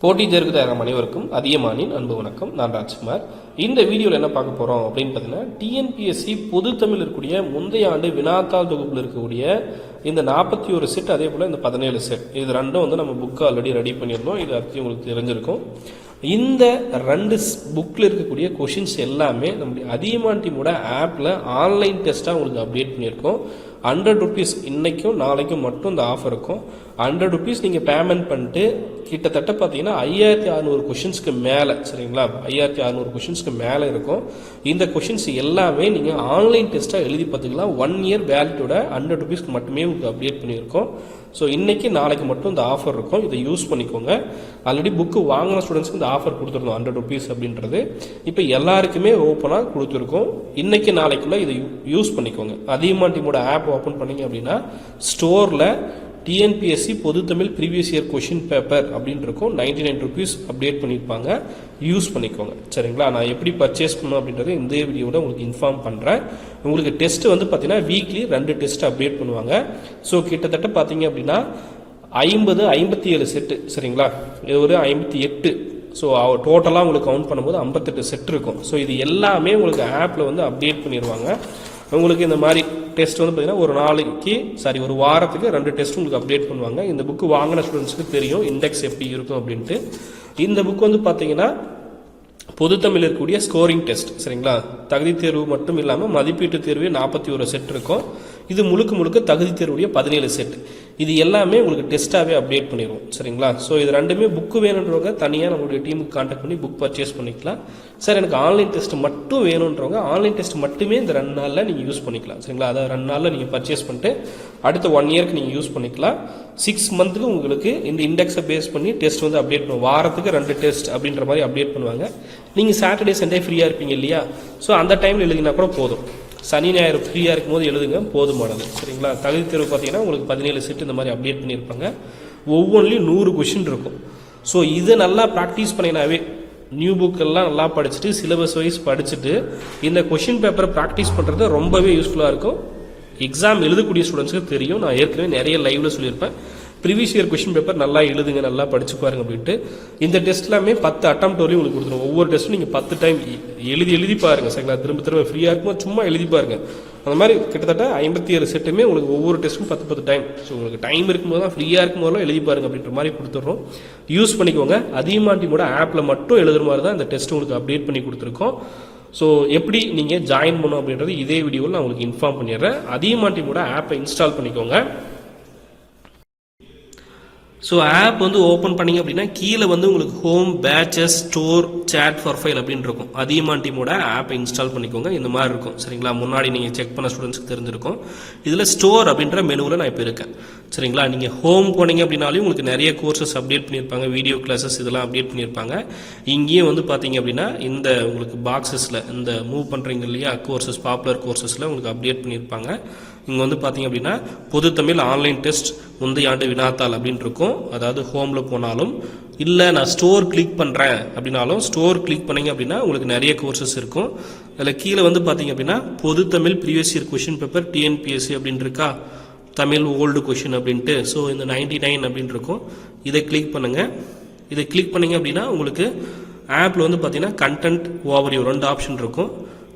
போட்டி தேர்வுக்கு தயாரான அனைவருக்கும் அதியமானின் அன்பு வணக்கம். நான் ராஜ்குமார். இந்த வீடியோவில் என்ன பார்க்க போகிறோம் அப்படின்னு பார்த்தீங்கன்னா, டிஎன்பிஎஸ்சி பொது தமிழ் இருக்கக்கூடிய முந்தைய ஆண்டு வினாத்தாள் தொகுப்பில் இருக்கக்கூடிய இந்த 41 செட், அதே போல் இந்த 17 செட், இது ரெண்டும் வந்து நம்ம புக்கு ஆல்ரெடி ரெடி பண்ணியிருந்தோம். இது அடுத்து உங்களுக்கு தெரிஞ்சிருக்கும். இந்த 2 புக்கில் இருக்கக்கூடிய கொஷின்ஸ் எல்லாமே நம்முடைய அதியமான் டீமோட ஆப்பில் ஆன்லைன் டெஸ்ட்டாக உங்களுக்கு அப்டேட் பண்ணியிருக்கோம். 100 rupees இன்னைக்கும் நாளைக்கும் மட்டும் இந்த ஆஃபர் இருக்கும். 100 rupees நீங்கள் பேமெண்ட் பண்ணிட்டு கிட்டத்தட்ட பார்த்தீங்கன்னா 5600 கொஷின்ஸ்க்கு மேலே, சரிங்களா, 5600 கொஷின்ஸ்க்கு மேலே இருக்கும். இந்த கொஷின்ஸ் எல்லாமே நீங்கள் ஆன்லைன் டெஸ்ட்டாக எழுதி பார்த்துக்கலாம். 1 year வேலிட்டோட 100 rupeesக்கு மட்டுமே உங்களுக்கு அப்டேட் பண்ணியிருக்கோம். ஸோ இன்றைக்கி நாளைக்கு மட்டும் இந்த ஆஃபர் இருக்கும். இதை யூஸ் பண்ணிக்கோங்க. ஆல்ரெடி புக்கு வாங்கின ஸ்டூடெண்ட்ஸ்க்கு இந்த ஆஃபர் கொடுத்துருந்தோம் 100 rupees அப்படின்றது. இப்போ எல்லாருக்குமே ஓப்பனாக கொடுத்துருக்கோம். இன்றைக்கி நாளைக்குள்ளே இதை யூஸ் பண்ணிக்கோங்க. அதியமான் டீமோட ஆப் ஓப்பன் பண்ணிங்க அப்படின்னா ஸ்டோரில் டிஎன்பிஎஸ்சி பொது Tamil previous year question paper அப்படின்னு இருக்கும். 99 rupees அப்டேட் பண்ணியிருப்பாங்க. யூஸ் பண்ணிக்கோங்க, சரிங்களா. நான் எப்படி பர்ச்சேஸ் பண்ணணும் அப்படின்றது இந்த வீடியோவில் உங்களுக்கு இன்ஃபார்ம் பண்ணுறேன். உங்களுக்கு டெஸ்ட் வந்து பார்த்தீங்கன்னா வீக்லி 2 டெஸ்ட் அப்டேட் பண்ணுவாங்க. ஸோ கிட்டத்தட்ட பார்த்தீங்க அப்படின்னா 57 செட்டு, சரிங்களா. இது ஒரு 58. ஸோ டோட்டலாக உங்களுக்கு கவுண்ட் பண்ணும்போது 58 செட் இருக்கும். ஸோ இது எல்லாமே உங்களுக்கு ஆப்பில் வந்து அப்டேட் பண்ணிடுவாங்க. உங்களுக்கு இந்த மாதிரி டெஸ்ட் வந்து பார்த்தீங்கன்னா ஒரு வாரத்துக்கு 2 டெஸ்ட் உங்களுக்கு அப்டேட் பண்ணுவாங்க. இந்த புக்கு வாங்கின ஸ்டூடெண்ட்ஸ்க்கு தெரியும் இண்டெக்ஸ் எப்படி இருக்கும் அப்படின்ட்டு. இந்த புக் வந்து பார்த்தீங்கன்னா பொது தமிழ் இருக்கக்கூடிய ஸ்கோரிங் டெஸ்ட், சரிங்களா. தகுதி தேர்வு மட்டும் இல்லாமல் மதிப்பீட்டு தேர்வு 41 செட் இருக்கும். இது முழுக்க தகுதி தேர்வுடைய 17 செட். இது எல்லாமே உங்களுக்கு டெஸ்ட்டாகவே அப்டேட் பண்ணிடுவோம், சரிங்களா. ஸோ இது ரெண்டுமே புக்கு வேணுன்றவங்க தனியாக நம்மளுடைய டீமுக்கு கான்டாக்ட் பண்ணி புக் பர்ச்சேஸ் பண்ணிக்கலாம். சார் எனக்கு ஆன்லைன் டெஸ்ட் மட்டும் வேணுன்றவங்க ஆன்லைன் டெஸ்ட் மட்டுமே இந்த 2 நாளில் நீங்கள் யூஸ் பண்ணிக்கலாம், சரிங்களா. அதாவது 2 நாளில் நீங்கள் பர்ச்சேஸ் பண்ணிட்டு அடுத்த 1 yearக்கு நீங்கள் யூஸ் பண்ணிக்கலாம். 6 monthக்கு உங்களுக்கு இந்த இண்டெக்ஸை பேஸ் பண்ணி டெஸ்ட் வந்து அப்டேட் பண்ணுவோம். வாரத்துக்கு 2 டெஸ்ட் அப்படின்ற மாதிரி அப்டேட் பண்ணுவாங்க. நீங்கள் சாட்டர்டே சண்டே ஃப்ரீயாக இருப்பீங்க இல்லையா, ஸோ அந்த டைமில் எழுதினா கூட போதும். சனி ஞாயிறு ஃப்ரீயாக இருக்கும்போது எழுதுங்க, போதுமானது, சரிங்களா. தகுதி தேர்வு பார்த்தீங்கன்னா உங்களுக்கு 17 செட் இந்த மாதிரி அப்டேட் பண்ணியிருப்பாங்க. ஒவ்வொன்றிலையும் 100 கொஷின் இருக்கும். ஸோ இதை நல்லா ப்ராக்டிஸ் பண்ணினாவே நியூ புக்கெல்லாம் நல்லா படிச்சுட்டு சிலபஸ் வைஸ் படிச்சுட்டு இந்த கொஷின் பேப்பரை ப்ராக்டிஸ் பண்ணுறது ரொம்பவே யூஸ்ஃபுல்லாக இருக்கும். எக்ஸாம் எழுதக்கூடிய ஸ்டூடெண்ட்ஸுக்கு தெரியும். நான் ஏற்கனவே நிறைய லைவ்ல சொல்லியிருப்பேன், ப்ரீவியஸ் இயர் கொஷின் பேப்பர் நல்லா எழுதுங்க, நல்லா படிச்சு பாருங்க அப்படின்ட்டு. இந்த டெஸ்ட் எல்லாமே 10 attempt வரையும் உங்களுக்கு கொடுத்துருவோம். ஒவ்வொரு டெஸ்ட்டும் நீங்கள் 10 டைம் எழுதி பாருங்க, சரிங்களா. திரும்ப ஃப்ரீயாக இருக்கும்போது சும்மா எழுதி பாருங்க. அந்த மாதிரி கிட்டத்தட்ட 57 செட்டுமே உங்களுக்கு ஒவ்வொரு டெஸ்ட்டும் 10 டைம். ஸோ உங்களுக்கு டைம் இருக்கும்போது தான், ஃப்ரீயாக இருக்கும்போதெல்லாம் எழுதி பாருங்க அப்படின்ற மாதிரி கொடுத்துட்றோம். யூஸ் பண்ணிக்கோங்க. அதியமான் டீமோட ஆப்பில் மட்டும் எழுதுற மாதிரி தான் இந்த டெஸ்ட் உங்களுக்கு அப்டேட் பண்ணி கொடுத்துருக்கோம். ஸோ எப்படி நீங்கள் ஜாயின் பண்ணணும் அப்படின்றது இதே வீடியோவில் நான் உங்களுக்கு இன்ஃபார்ம் பண்ணிடுறேன். அதியமான் டீமோட ஆப்பை இன்ஸ்டால் பண்ணிக்கோங்க. ஸோ ஆப் வந்து ஓப்பன் பண்ணிங்க அப்படின்னா கீழே வந்து உங்களுக்கு home, patches, store, chat for file அப்படின்னு இருக்கும். அதியமான் டீமோட ஆப்பை இன்ஸ்டால் பண்ணிக்கோங்க. இந்த மாதிரி இருக்கும், சரிங்களா. முன்னாடி நீங்கள் செக் பண்ண ஸ்டூடெண்ட்ஸ்க்கு தெரிஞ்சிருக்கும். இதில் ஸ்டோர் அப்படின்ற மெனுவில் நான் இப்போ இருக்கேன், சரிங்களா. நீங்கள் ஹோம் போனீங்க அப்படின்னாலும் உங்களுக்கு நிறைய கோர்சஸ் அப்டேட் பண்ணியிருப்பாங்க, வீடியோ கிளாஸஸ் இதெல்லாம் அப்டேட் பண்ணியிருப்பாங்க. இங்கேயும் வந்து பார்த்தீங்க அப்படின்னா இந்த உங்களுக்கு பாக்ஸஸில் இந்த மூவ் பண்ணுறீங்க இல்லையா, கோர்சஸ், பாப்புலர் கோர்சஸில் உங்களுக்கு அப்டேட் பண்ணியிருப்பாங்க. இங்கே வந்து பார்த்தீங்க அப்படின்னா பொது தமிழ் ஆன்லைன் டெஸ்ட் முந்தைய ஆண்டு வினாத்தாள் அப்படின்னு இருக்கும். அதாவது ஹோமில் போனாலும் இல்லை நான் ஸ்டோர் கிளிக் பண்ணுறேன் அப்படின்னாலும் ஸ்டோர் கிளிக் பண்ணிங்க அப்படின்னா உங்களுக்கு நிறைய கோர்சஸ் இருக்கும். அதில் கீழே வந்து பார்த்தீங்க அப்படின்னா பொது Tamil previous year question paper TNPSC அப்படின்னு இருக்கா, தமிழ் ஓல்டு கொஷின் அப்படின்ட்டு. ஸோ இந்த 99 அப்படின்னு இருக்கும். இதை கிளிக் பண்ணுங்கள். இதை கிளிக் பண்ணிங்க அப்படின்னா உங்களுக்கு ஆப்பில் வந்து பார்த்தீங்கன்னா கண்டென்ட், ஓவர்வியூ 2 ஆப்ஷன் இருக்கும்.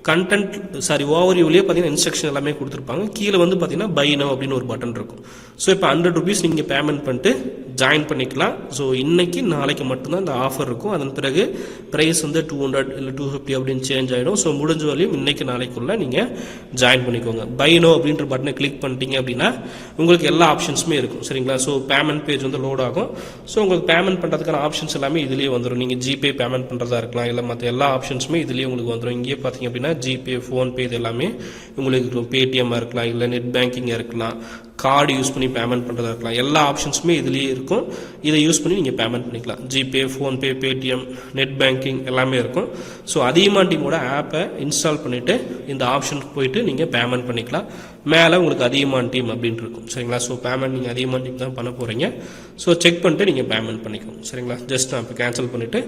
ஓவர்வியூலேயே பார்த்தீங்கன்னா இன்ஸ்ட்ரக்ஷன் எல்லாமே கொடுத்துருப்பாங்க. கீழே வந்து பார்த்தீங்கன்னா பை நவ் அப்படின்னு ஒரு பட்டன் இருக்கும். ஸோ இப்போ 100 rupees நீங்கள் பேமெண்ட் பண்ணிட்டு ஜாயின் பண்ணிக்கலாம். ஸோ இன்னைக்கு நாளைக்கு மட்டும்தான் இந்த ஆஃபர் இருக்கும். அதன் பிறகு ப்ரைஸ் வந்து 200 இல்லை 250 அப்படின்னு சேஞ்ச் ஆகிடும். ஸோ முடிஞ்ச வரையும் இன்னைக்கு நாளைக்குள்ளே நீங்கள் ஜாயின் பண்ணிக்கோங்க. பை நோ அப்படின்ற பட்டனை கிளிக் பண்ணிட்டீங்க அப்படின்னா உங்களுக்கு எல்லா ஆப்ஷன்ஸுமே இருக்கும், சரிங்களா. ஸோ பேமெண்ட் பேஜ் வந்து லோட் ஆகும். ஸோ உங்களுக்கு பேமெண்ட் பண்ணுறதுக்கான ஆப்ஷன்ஸ் எல்லாமே இதுலேயே வந்துடும். நீங்கள் ஜிபே பேமெண்ட் பண்ணுறதா இருக்கலாம், இல்லை மற்ற எல்லா ஆப்ஷன்ஸுமே இதுலேயே உங்களுக்கு வந்துடும். இங்கேயே பார்த்தீங்க அப்படின்னா ஜிபே, ஃபோன்பே இது எல்லாமே உங்களுக்கு இருக்கும். பேடிஎம்மாக இருக்கலாம், இல்லை நெட் பேங்கிங்காக இருக்கலாம், கார்டு யூஸ் பண்ணி பேமெண்ட் பண்ணுறதா இருக்கலாம். எல்லா ஆப்ஷன்ஸுமே இதுலேயே இருக்கும். இதை யூஸ் பண்ணி நீங்கள் பேமெண்ட் பண்ணிக்கலாம். GPay, PhonePe, Paytm, net banking எல்லாமே இருக்கும். ஸோ அதியமான் டீமோட ஆப்பை இன்ஸ்டால் பண்ணிவிட்டு இந்த ஆப்ஷனுக்கு போயிட்டு நீங்கள் பேமெண்ட் பண்ணிக்கலாம். மேலே உங்களுக்கு அதியமான் டீம் அப்படின்ட்டு இருக்கும், சரிங்களா. ஸோ பேமெண்ட் நீங்கள் அதியமான் டீம் தான் பண்ண போகிறீங்க. ஸோ செக் பண்ணிட்டு நீங்கள் பேமெண்ட் பண்ணிக்கோங்க, சரிங்களா. ஜஸ்ட் நான் இப்போ கேன்சல் பண்ணிவிட்டு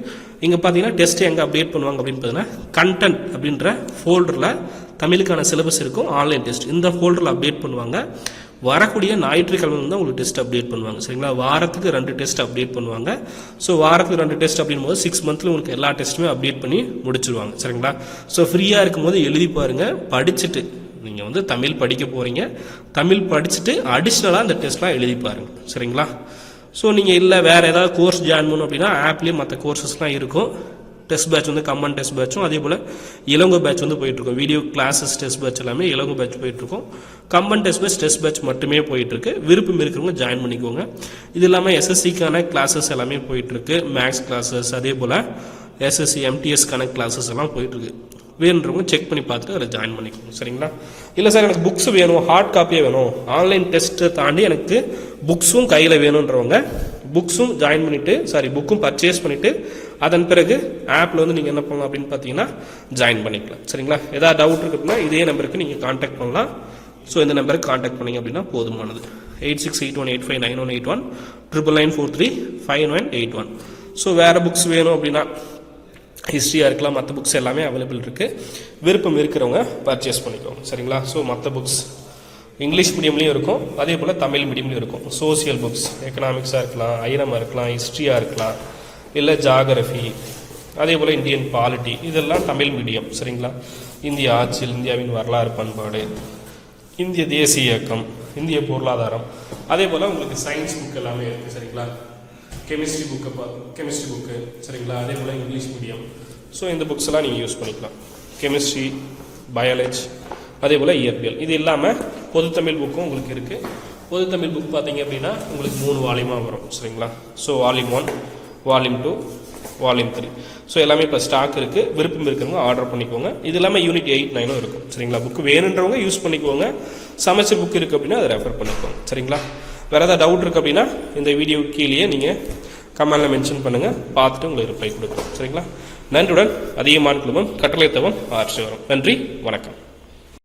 இங்கே பார்த்தீங்கன்னா டெஸ்ட் எங்கே அப்டேட் பண்ணுவாங்க அப்படின்னு பார்த்தீங்கன்னா கண்டென்ட் அப்படின்ற ஃபோல்டரில் தமிழுக்கான சிலபஸ் இருக்கும், ஆன்லைன் டெஸ்ட் இந்த ஃபோல்டரில் அப்டேட் பண்ணுவாங்க. வரக்கூடிய ஞாயிற்றுக்கிழமை தான் உங்களுக்கு டெஸ்ட் அப்டேட் பண்ணுவாங்க. சரிங்களா, வாரத்துக்கு 2 டெஸ்ட் அப்டேட் பண்ணுவாங்க. ஸோ வாரத்துக்கு 2 டெஸ்ட் அப்படின் போது 6 மந்த்ல உங்களுக்கு எல்லா டெஸ்ட்டுமே அப்டேட் பண்ணி முடிச்சிருவாங்க. சரிங்களா, ஸோ ஃப்ரீயாக இருக்கும்போது எழுதி பாருங்கள். படிச்சுட்டு நீங்கள் வந்து தமிழ் படிக்க போகிறீங்க, தமிழ் படிச்சுட்டு அடிஷ்னலாக அந்த டெஸ்ட்லாம் எழுதி பாருங்கள். சரிங்களா, ஸோ நீங்கள் இல்லை வேறு ஏதாவது கோர்ஸ் ஜாயின் பண்ணணும் அப்படின்னா ஆப்லேயே மற்ற கோர்சஸ்லாம் இருக்கும். டெஸ்ட் பேட்ச் வந்து கம்மன் டெஸ்ட் பேட்சும் அதே போல் இளங்கோ பேட்ச் வந்து போயிட்டுருக்கோம். வீடியோ கிளாஸஸ் டெஸ்ட் பேட்ச் எல்லாமே இளங்கோ பேட்ச் போயிட்டுருக்கோம். கம்மன் டெஸ்ட் பேட்ச் மட்டுமே போயிட்டுருக்கு. விருப்பம் இருக்கிறவங்க ஜாயின் பண்ணிக்கோங்க. இது இல்லாமல் எஸ்எஸ்சிக்கான கிளாஸஸ் எல்லாமே போயிட்டுருக்கு. மேக்ஸ் கிளாஸஸ் அதே போல் எஸ்எஸ்சி எம்டிஎஸ்க்கான கிளாஸஸ் எல்லாம் போயிட்டுருக்கு. வேணுன்றவங்க செக் பண்ணி பார்த்துட்டு அதில் ஜாயின் பண்ணிக்கோங்க. சரிங்களா, இல்லை சார் எனக்கு புக்ஸ் வேணும், ஹார்ட் காப்பியே வேணும், ஆன்லைன் டெஸ்ட்டை தாண்டி எனக்கு புக்ஸும் கையில் வேணுன்றவங்க புக்ஸும் ஜாயின் பண்ணிவிட்டு புக்கும் பர்ச்சேஸ் பண்ணிவிட்டு அதன் பிறகு ஆப்பில் வந்து நீங்கள் என்ன பண்ணலாம் அப்படின்னு பார்த்தீங்கன்னா ஜாயின் பண்ணிக்கலாம். சரிங்களா, ஏதாவது டவுட் இருக்கு அப்படின்னா இதே நம்பருக்கு நீங்கள் காண்டாக்ட் பண்ணலாம். ஸோ இந்த நம்பருக்கு காண்டாக்ட் பண்ணிங்க அப்படின்னா போதுமானது. 8681859181 999435981. ஸோ வேறு புக்ஸ் வேணும் அப்படின்னா ஹிஸ்ட்ரியாக இருக்கலாம், மற்ற புக்ஸ் எல்லாமே அவைலபிள் இருக்குது. விருப்பம் இருக்கிறவங்க பர்ச்சேஸ் பண்ணிக்கோங்க. சரிங்களா, ஸோ மற்ற புக்ஸ் இங்கிலீஷ் மீடியம்லேயும் இருக்கும், அதே போல் தமிழ் மீடியம்லேயும் இருக்கும். சோசியல் புக்ஸ் எக்கனாமிக்ஸாக இருக்கலாம், ஐரமாக இருக்கலாம், ஹிஸ்ட்ரியாக இருக்கலாம், இல்லை ஜாகிரஃபி, அதே போல் இந்தியன் பாலிட்டி, இதெல்லாம் தமிழ் மீடியம். சரிங்களா, இந்திய ஆட்சியில் இந்தியாவின் வரலாறு பண்பாடு, இந்திய தேசிய இயக்கம், இந்திய பொருளாதாரம், அதே போல் உங்களுக்கு சயின்ஸ் புக் எல்லாமே இருக்குது. சரிங்களா, கெமிஸ்ட்ரி புக்கு. சரிங்களா, அதே போல் இங்கிலீஷ் மீடியம். ஸோ இந்த புக்ஸ் எல்லாம் நீங்கள் யூஸ் பண்ணிக்கலாம். கெமிஸ்ட்ரி, பயாலஜி, அதே போல் இயற்பியல். இது இல்லாமல் பொதுத்தமிழ் புக்கும் உங்களுக்கு இருக்குது. பொதுத்தமிழ் புக் பார்த்தீங்க அப்படின்னா உங்களுக்கு 3 வால்யூமாக வரும். சரிங்களா, so volume 1, volume 2, volume 3. So எல்லாமே இப்போ ஸ்டாக் இருக்குது. விருப்பம் இருக்கிறவங்க ஆர்டர் பண்ணிக்கோங்க. இது இல்லாமல் யூனிட் 8, 9 இருக்கும். சரிங்களா, புக்கு வேணுன்றவங்க யூஸ் பண்ணிக்கோங்க. சமைச்ச புக் இருக்குது அப்படின்னா அதை ரெஃபர் பண்ணிக்கோங்க. சரிங்களா, வேறு ஏதாவது டவுட் இருக்குது அப்படின்னா இந்த வீடியோ கீழேயே நீங்கள் கமெண்டில் மென்ஷன் பண்ணுங்கள், பார்த்துட்டு உங்களுக்கு ரிப்ளை கொடுக்குறோம். சரிங்களா, நன்றியுடன் அதியமான் குழுமம் கட்டளை தவம் ஆட்சி வரும். நன்றி, வணக்கம்.